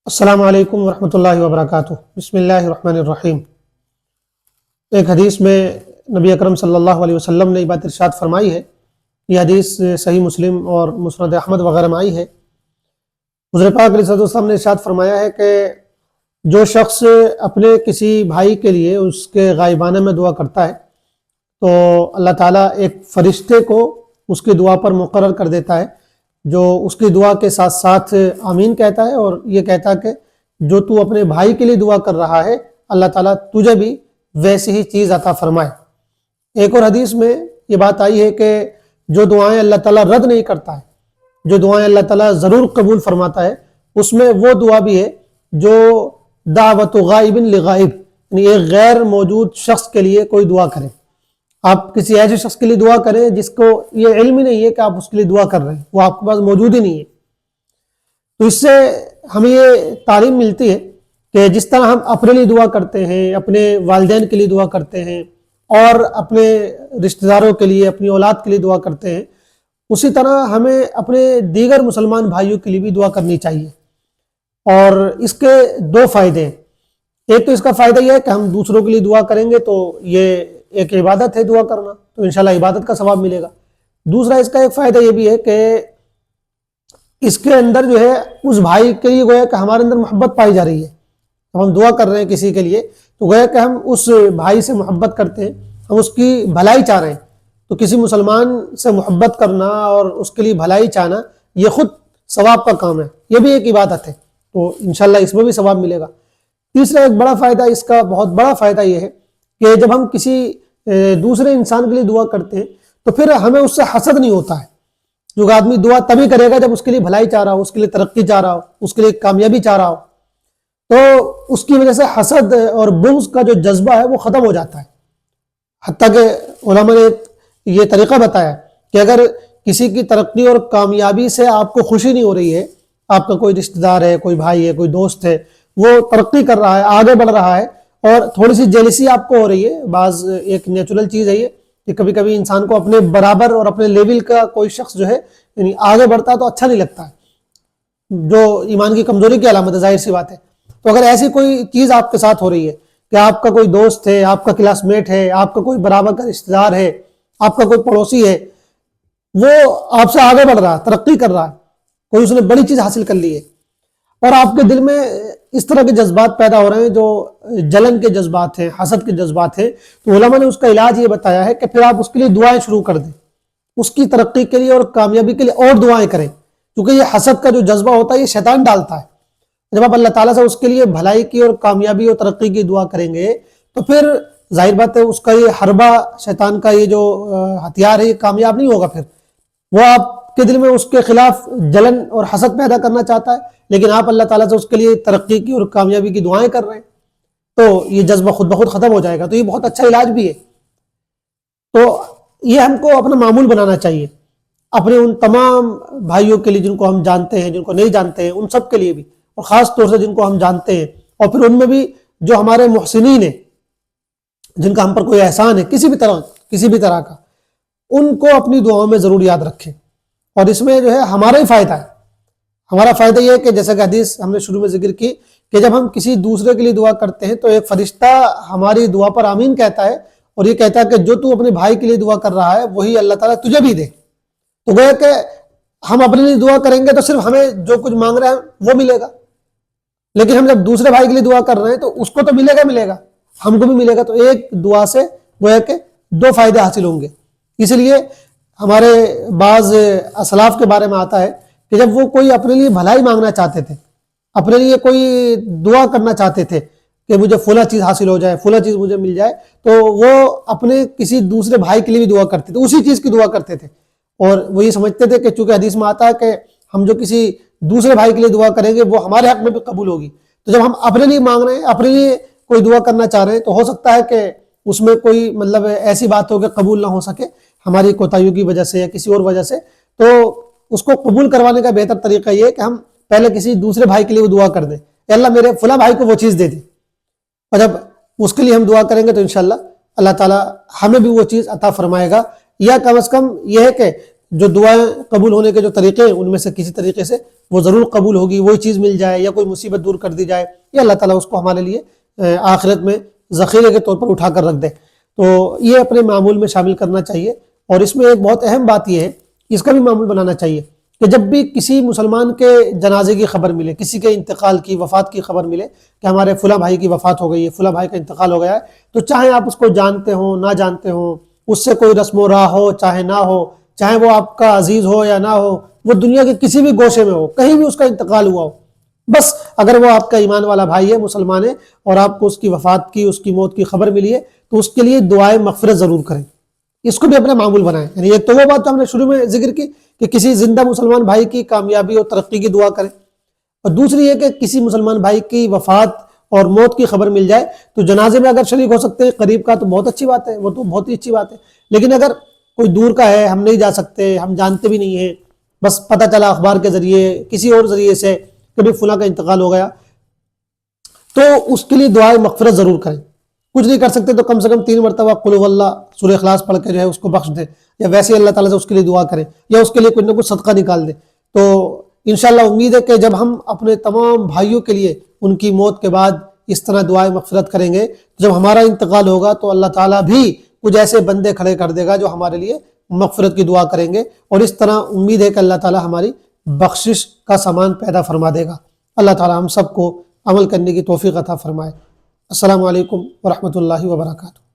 السلام علیکم ورحمۃ اللہ وبرکاتہ۔ بسم اللہ الرحمن الرحیم۔ ایک حدیث میں نبی اکرم صلی اللہ علیہ وسلم نے یہ بات ارشاد فرمائی ہے۔ یہ حدیث صحیح مسلم اور مسند احمد وغیرہ میں آئی ہے۔ حضور پاک علیہ السلام نے ارشاد فرمایا ہے کہ جو شخص اپنے کسی بھائی کے لیے اس کے غائبانہ میں دعا کرتا ہے تو اللہ تعالیٰ ایک فرشتے کو اس کی دعا پر مقرر کر دیتا ہے، جو اس کی دعا کے ساتھ ساتھ آمین کہتا ہے اور یہ کہتا ہے کہ جو تو اپنے بھائی کے لیے دعا کر رہا ہے اللہ تعالیٰ تجھے بھی ویسی ہی چیز عطا فرمائے۔ ایک اور حدیث میں یہ بات آئی ہے کہ جو دعائیں اللہ تعالیٰ رد نہیں کرتا ہے، جو دعائیں اللہ تعالیٰ ضرور قبول فرماتا ہے، اس میں وہ دعا بھی ہے جو دعوت غائب لغائب، یعنی ایک غیر موجود شخص کے لیے کوئی دعا کرے۔ آپ کسی ایسے شخص کے لیے دعا کریں جس کو یہ علم ہی نہیں ہے کہ آپ اس کے لیے دعا کر رہے ہیں، وہ آپ کے پاس موجود ہی نہیں ہے۔ تو اس سے ہمیں یہ تعلیم ملتی ہے کہ جس طرح ہم اپنے لیے دعا کرتے ہیں، اپنے والدین کے لیے دعا کرتے ہیں اور اپنے رشتہ داروں کے لیے، اپنی اولاد کے لیے دعا کرتے ہیں، اسی طرح ہمیں اپنے دیگر مسلمان بھائیوں کے لیے بھی دعا کرنی چاہیے۔ اور اس کے دو فائدے ہیں۔ ایک تو اس کا فائدہ یہ ہے کہ ہم دوسروں کے لیے دعا کریں گے تو یہ ایک عبادت ہے دعا کرنا، تو انشاءاللہ عبادت کا ثواب ملے گا۔ دوسرا اس کا ایک فائدہ یہ بھی ہے کہ اس کے اندر جو ہے اس بھائی کے لیے گویا کہ ہمارے اندر محبت پائی جا رہی ہے۔ جب ہم دعا کر رہے ہیں کسی کے لیے تو گویا کہ ہم اس بھائی سے محبت کرتے ہیں، ہم اس کی بھلائی چاہ رہے ہیں۔ تو کسی مسلمان سے محبت کرنا اور اس کے لیے بھلائی چاہنا یہ خود ثواب کا کام ہے، یہ بھی ایک عبادت ہے، تو انشاءاللہ اس میں بھی ثواب ملے گا۔ تیسرا ایک بڑا فائدہ، اس کا بہت بڑا فائدہ یہ ہے کہ جب ہم کسی دوسرے انسان کے لیے دعا کرتے ہیں تو پھر ہمیں اس سے حسد نہیں ہوتا ہے۔ جو آدمی دعا تبھی کرے گا جب اس کے لیے بھلائی چاہ رہا ہو، اس کے لیے ترقی چاہ رہا ہو، اس کے لیے کامیابی چاہ رہا ہو، تو اس کی وجہ سے حسد اور بغض کا جو جذبہ ہے وہ ختم ہو جاتا ہے۔ حتیٰ کہ علماء نے یہ طریقہ بتایا کہ اگر کسی کی ترقی اور کامیابی سے آپ کو خوشی نہیں ہو رہی ہے، آپ کا کوئی رشتہ دار ہے، کوئی بھائی ہے، کوئی دوست ہے، وہ ترقی کر رہا ہے، آگے بڑھ رہا ہے اور تھوڑی سی جیلسی آپ کو ہو رہی ہے، بعض ایک نیچرل چیز ہے یہ کہ کبھی کبھی انسان کو اپنے برابر اور اپنے لیول کا کوئی شخص جو ہے یعنی آگے بڑھتا ہے تو اچھا نہیں لگتا ہے، جو ایمان کی کمزوری کی علامت ہے، ظاہر سی بات ہے۔ تو اگر ایسی کوئی چیز آپ کے ساتھ ہو رہی ہے کہ آپ کا کوئی دوست ہے، آپ کا کلاس میٹ ہے، آپ کا کوئی برابر کا رشتہ دار ہے، آپ کا کوئی پڑوسی ہے، وہ آپ سے آگے بڑھ رہا ہے، ترقی کر رہا ہے، کوئی اس نے بڑی چیز حاصل کر لی ہے اور آپ کے دل میں اس طرح کے جذبات پیدا ہو رہے ہیں جو جلن کے جذبات ہیں، حسد کے جذبات ہیں، تو علماء نے اس کا علاج یہ بتایا ہے کہ پھر آپ اس کے لیے دعائیں شروع کر دیں، اس کی ترقی کے لیے اور کامیابی کے لیے اور دعائیں کریں، کیونکہ یہ حسد کا جو جذبہ ہوتا ہے یہ شیطان ڈالتا ہے۔ جب آپ اللہ تعالیٰ سے اس کے لیے بھلائی کی اور کامیابی اور ترقی کی دعا کریں گے تو پھر ظاہر بات ہے اس کا یہ حربہ، شیطان کا یہ جو ہتھیار ہے یہ کامیاب نہیں ہوگا، پھر وہ آپ کے دل میں اس کے خلاف جلن اور حسد پیدا کرنا چاہتا ہے، لیکن آپ اللہ تعالیٰ سے اس کے لیے ترقی کی اور کامیابی کی دعائیں کر رہے ہیں تو یہ جذبہ خود بخود ختم ہو جائے گا۔ تو یہ بہت اچھا علاج بھی ہے۔ تو یہ ہم کو اپنا معمول بنانا چاہیے، اپنے ان تمام بھائیوں کے لیے جن کو ہم جانتے ہیں، جن کو نہیں جانتے ہیں، ان سب کے لیے بھی، اور خاص طور سے جن کو ہم جانتے ہیں، اور پھر ان میں بھی جو ہمارے محسنین ہیں، جن کا ہم پر کوئی احسان ہے کسی بھی طرح کا، ان کو اپنی دعاؤں میں ضرور یاد رکھیں۔ اور اس میں جو ہے ہمارا ہی فائدہ ہے۔ ہمارا فائدہ یہ ہے کہ جیسا کہ حدیث ہم نے شروع میں ذکر کی کہ جب ہم کسی دوسرے کے لیے دعا کرتے ہیں تو ایک فرشتہ ہماری دعا پر آمین کہتا ہے اور یہ کہتا ہے کہ جو تو اپنے بھائی کے لیے دعا کر رہا ہے وہی اللہ تعالیٰ تجھے بھی دے۔ تو گویا کہ ہم اپنے لیے دعا کریں گے تو صرف ہمیں جو کچھ مانگ رہے ہیں وہ ملے گا، لیکن ہم جب دوسرے بھائی کے لیے دعا کر رہے ہیں تو اس کو تو ملے گا، ہم کو بھی ملے گا، تو ایک دعا سے گویا کہ دو فائدے حاصل ہوں گے۔ اس لیے ہمارے بعض اسلاف کے بارے میں آتا ہے کہ جب وہ کوئی اپنے لیے بھلائی مانگنا چاہتے تھے، اپنے لیے کوئی دعا کرنا چاہتے تھے کہ مجھے فلاں چیز حاصل ہو جائے، فلاں چیز مجھے مل جائے، تو وہ اپنے کسی دوسرے بھائی کے لیے بھی دعا کرتے تھے، اسی چیز کی دعا کرتے تھے، اور وہ یہ سمجھتے تھے کہ چونکہ حدیث میں آتا ہے کہ ہم جو کسی دوسرے بھائی کے لیے دعا کریں گے وہ ہمارے حق میں بھی قبول ہوگی، تو جب ہم اپنے لیے مانگ رہے ہیں، اپنے لیے کوئی دعا کرنا چاہ رہے ہیں، تو ہو سکتا ہے کہ اس میں کوئی مطلب ایسی بات ہو کہ قبول نہ ہو سکے ہماری کوتاہیوں کی وجہ سے یا کسی اور وجہ سے، تو اس کو قبول کروانے کا بہتر طریقہ یہ ہے کہ ہم پہلے کسی دوسرے بھائی کے لیے وہ دعا کر دیں، اے اللہ میرے فلاں بھائی کو وہ چیز دے دے، اور جب اس کے لیے ہم دعا کریں گے تو انشاءاللہ اللہ تعالیٰ ہمیں بھی وہ چیز عطا فرمائے گا، یا کم از کم یہ ہے کہ جو دعائیں قبول ہونے کے جو طریقے ہیں ان میں سے کسی طریقے سے وہ ضرور قبول ہوگی، وہی چیز مل جائے یا کوئی مصیبت دور کر دی جائے، یا اللہ تعالیٰ اس کو ہمارے لیے آخرت میں ذخیرے کے طور پر اٹھا کر رکھ دے۔ تو یہ اپنے معمول میں شامل کرنا چاہیے، اور اس میں ایک بہت اہم بات یہ ہے، اس کا بھی معمول بنانا چاہیے کہ جب بھی کسی مسلمان کے جنازے کی خبر ملے، کسی کے انتقال کی، وفات کی خبر ملے کہ ہمارے فلاں بھائی کی وفات ہو گئی ہے، فلاں بھائی کا انتقال ہو گیا ہے، تو چاہے آپ اس کو جانتے ہوں نہ جانتے ہوں، اس سے کوئی رسم و راہ ہو چاہے نہ ہو، چاہے وہ آپ کا عزیز ہو یا نہ ہو، وہ دنیا کے کسی بھی گوشے میں ہو، کہیں بھی اس کا انتقال ہوا ہو، بس اگر وہ آپ کا ایمان والا بھائی ہے، مسلمان ہے، اور آپ کو اس کی وفات کی، اس کی موت کی خبر ملی ہے، تو اس کے لیے دعائے مغفرت ضرور کریں، اس کو بھی اپنا معمول بنائیں۔ یعنی ایک تو وہ بات تو ہم نے شروع میں ذکر کی کہ کسی زندہ مسلمان بھائی کی کامیابی اور ترقی کی دعا کریں، اور دوسری یہ کہ کسی مسلمان بھائی کی وفات اور موت کی خبر مل جائے تو جنازے میں اگر شریک ہو سکتے ہیں قریب کا تو بہت اچھی بات ہے، وہ تو بہت ہی اچھی بات ہے، لیکن اگر کوئی دور کا ہے، ہم نہیں جا سکتے، ہم جانتے بھی نہیں ہیں، بس پتہ چلا اخبار کے ذریعے کسی اور ذریعے سے کہ بھی فلاں کا انتقال ہو گیا، تو اس کے لیے دعائے مغفرت ضرور کریں۔ کچھ نہیں کر سکتے تو کم سے کم 3 مرتبہ قل هو اللہ سورہ اخلاص پڑھ کے جو ہے اس کو بخش دیں، یا ویسے اللہ تعالیٰ سے اس کے لیے دعا کریں، یا اس کے لیے کچھ نہ کچھ صدقہ نکال دیں۔ تو انشاءاللہ امید ہے کہ جب ہم اپنے تمام بھائیوں کے لیے ان کی موت کے بعد اس طرح دعائے مغفرت کریں گے، جب ہمارا انتقال ہوگا تو اللہ تعالیٰ بھی کچھ ایسے بندے کھڑے کر دے گا جو ہمارے لیے مغفرت کی دعا کریں گے، اور اس طرح امید ہے کہ اللہ تعالیٰ ہماری بخشش کا سامان پیدا فرما دے گا۔ اللہ تعالیٰ ہم سب کو عمل کرنے کی توفیق عطا فرمائے۔ السلام علیکم ورحمۃ اللہ وبرکاتہ۔